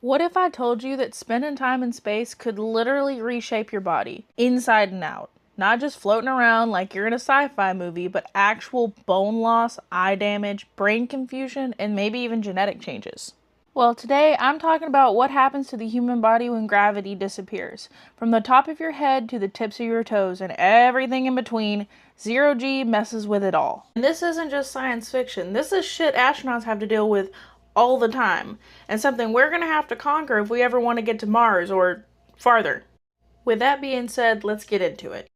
What if I told you that spending time in space could literally reshape your body, inside and out? Not just floating around like you're in a sci-fi movie, but actual bone loss, eye damage, brain confusion, and maybe even genetic changes. Well, today I'm talking about what happens to the human body when gravity disappears. From the top of your head to the tips of your toes and everything in between, zero G messes with it all. And this isn't just science fiction. This is shit astronauts have to deal with all the time, and something we're going to have to conquer if we ever want to get to Mars or farther. With that being said, let's get into it.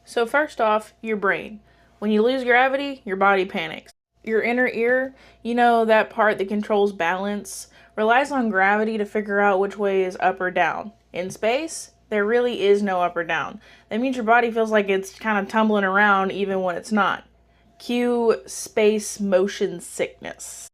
So first off, your brain. When you lose gravity, your body panics. Your inner ear, that part that controls balance, relies on gravity to figure out which way is up or down. In space, there really is no up or down. That means your body feels like it's kind of tumbling around even when it's not. Cue space motion sickness.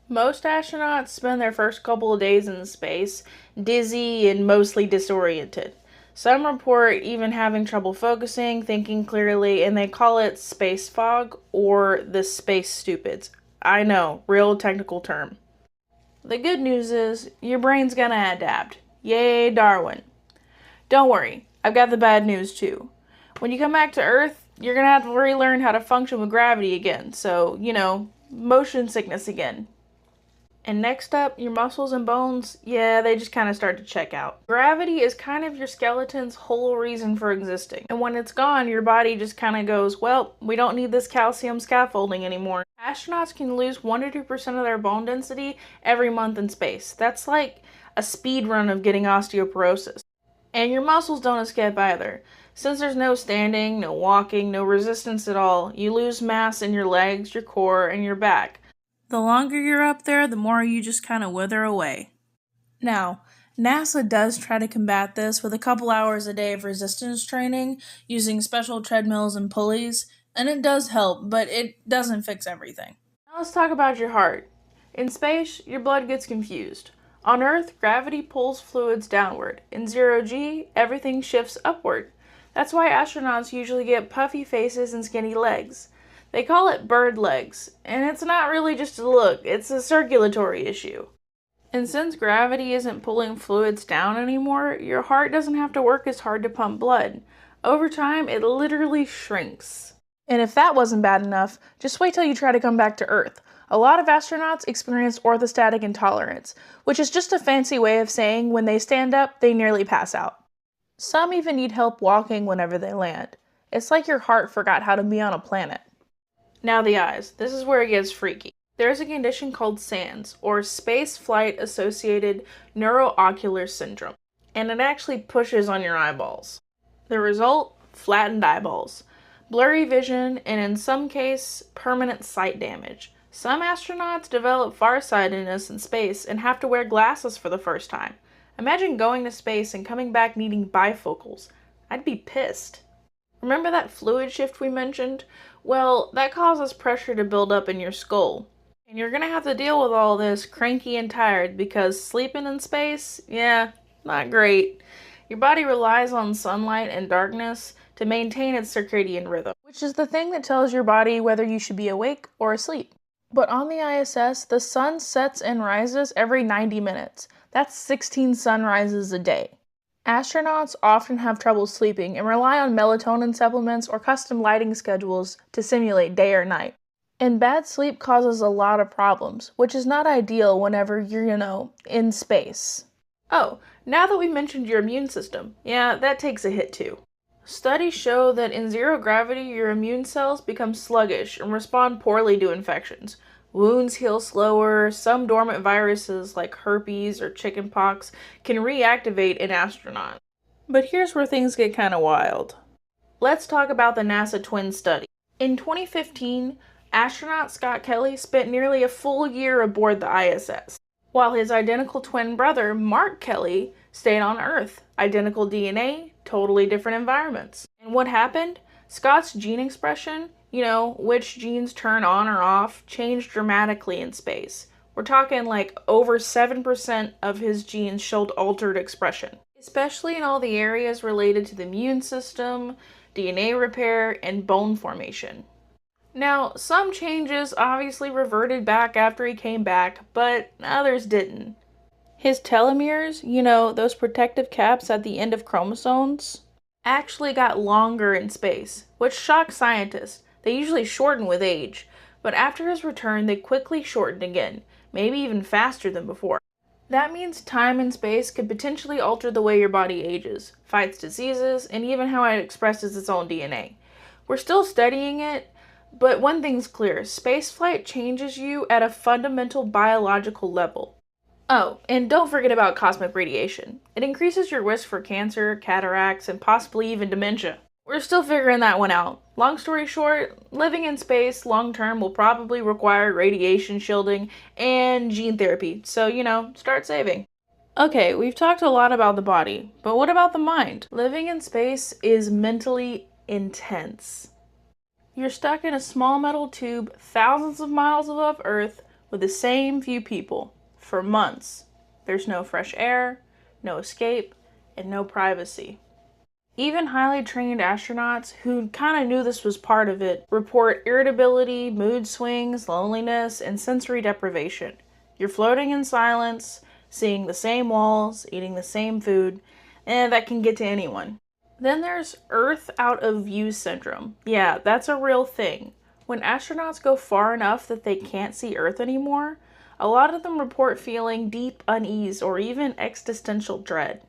Most astronauts spend their first couple of days in space dizzy and mostly disoriented. Some report even having trouble focusing, thinking clearly, and they call it space fog or the space stupids. I know, real technical term. The good news is, your brain's gonna adapt. Yay, Darwin. Don't worry, I've got the bad news too. When you come back to Earth, you're gonna have to relearn how to function with gravity again, so, motion sickness again. And next up, your muscles and bones, they just kind of start to check out. Gravity is kind of your skeleton's whole reason for existing. And when it's gone, your body just kind of goes, well, we don't need this calcium scaffolding anymore. Astronauts can lose 1 to 2% of their bone density every month in space. That's like a speed run of getting osteoporosis. And your muscles don't escape either. Since there's no standing, no walking, no resistance at all, you lose mass in your legs, your core, and your back. The longer you're up there, the more you just kind of wither away. Now, NASA does try to combat this with a couple hours a day of resistance training using special treadmills and pulleys, and it does help, but it doesn't fix everything. Now let's talk about your heart. In space, your blood gets confused. On Earth, gravity pulls fluids downward. In zero G, everything shifts upward. That's why astronauts usually get puffy faces and skinny legs. They call it bird legs, and it's not really just a look, it's a circulatory issue. And since gravity isn't pulling fluids down anymore, your heart doesn't have to work as hard to pump blood. Over time, it literally shrinks. And if that wasn't bad enough, just wait till you try to come back to Earth. A lot of astronauts experience orthostatic intolerance, which is just a fancy way of saying when they stand up, they nearly pass out. Some even need help walking whenever they land. It's like your heart forgot how to be on a planet. Now the eyes. This is where it gets freaky. There's a condition called SANS, or Space Flight Associated Neuroocular Syndrome, and it actually pushes on your eyeballs. The result? Flattened eyeballs, blurry vision, and in some cases, permanent sight damage. Some astronauts develop farsightedness in space and have to wear glasses for the first time. Imagine going to space and coming back needing bifocals. I'd be pissed. Remember that fluid shift we mentioned? Well, that causes pressure to build up in your skull. And you're gonna have to deal with all this cranky and tired because sleeping in space, not great. Your body relies on sunlight and darkness to maintain its circadian rhythm, which is the thing that tells your body whether you should be awake or asleep. But on the ISS, the sun sets and rises every 90 minutes. That's 16 sunrises a day. Astronauts often have trouble sleeping and rely on melatonin supplements or custom lighting schedules to simulate day or night. And bad sleep causes a lot of problems, which is not ideal whenever you're, in space. Oh, now that we mentioned your immune system, that takes a hit too. Studies show that in zero gravity, your immune cells become sluggish and respond poorly to infections. Wounds heal slower, some dormant viruses like herpes or chickenpox can reactivate an astronaut. But here's where things get kind of wild. Let's talk about the NASA twin study. In 2015, astronaut Scott Kelly spent nearly a full year aboard the ISS, while his identical twin brother, Mark Kelly, stayed on Earth. Identical DNA, totally different environments. And what happened? Scott's gene expression, which genes turn on or off, changed dramatically in space. We're talking like over 7% of his genes showed altered expression, especially in all the areas related to the immune system, DNA repair, and bone formation. Now, some changes obviously reverted back after he came back, but others didn't. His telomeres, you know, those protective caps at the end of chromosomes, actually got longer in space, which shocked scientists. They usually shorten with age, but after his return, they quickly shortened again, maybe even faster than before. That means time and space could potentially alter the way your body ages, fights diseases, and even how it expresses its own DNA. We're still studying it, but one thing's clear: spaceflight changes you at a fundamental biological level. Oh, and don't forget about cosmic radiation. It increases your risk for cancer, cataracts, and possibly even dementia. We're still figuring that one out. Long story short, living in space long term will probably require radiation shielding and gene therapy, so, start saving. Okay, we've talked a lot about the body, but what about the mind? Living in space is mentally intense. You're stuck in a small metal tube thousands of miles above Earth with the same few people for months. There's no fresh air, no escape, and no privacy. Even highly trained astronauts who kind of knew this was part of it report irritability, mood swings, loneliness, and sensory deprivation. You're floating in silence, seeing the same walls, eating the same food, and that can get to anyone. Then there's Earth out of view syndrome. Yeah, that's a real thing. When astronauts go far enough that they can't see Earth anymore, a lot of them report feeling deep unease or even existential dread.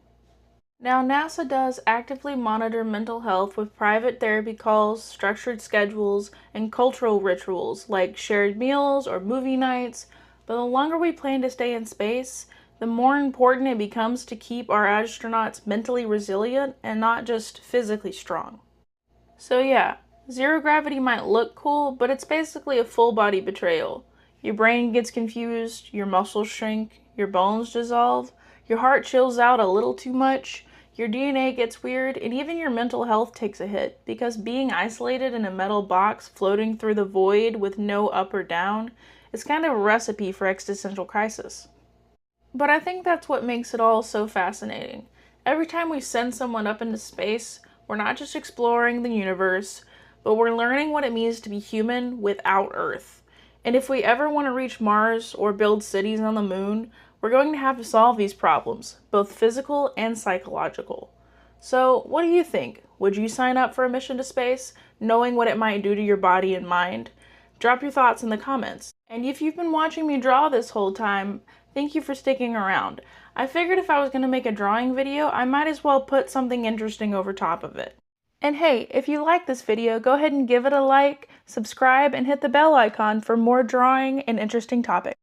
Now, NASA does actively monitor mental health with private therapy calls, structured schedules, and cultural rituals like shared meals or movie nights, but the longer we plan to stay in space, the more important it becomes to keep our astronauts mentally resilient and not just physically strong. So yeah, zero gravity might look cool, but it's basically a full body betrayal. Your brain gets confused, your muscles shrink, your bones dissolve, your heart chills out a little too much, your DNA gets weird, and even your mental health takes a hit, because being isolated in a metal box floating through the void with no up or down is kind of a recipe for existential crisis. But I think that's what makes it all so fascinating. Every time we send someone up into space, we're not just exploring the universe, but we're learning what it means to be human without Earth. And if we ever want to reach Mars or build cities on the moon, we're going to have to solve these problems, both physical and psychological. So, what do you think? Would you sign up for a mission to space, knowing what it might do to your body and mind? Drop your thoughts in the comments. And if you've been watching me draw this whole time, thank you for sticking around. I figured if I was going to make a drawing video, I might as well put something interesting over top of it. And hey, if you like this video, go ahead and give it a like, subscribe, and hit the bell icon for more drawing and interesting topics.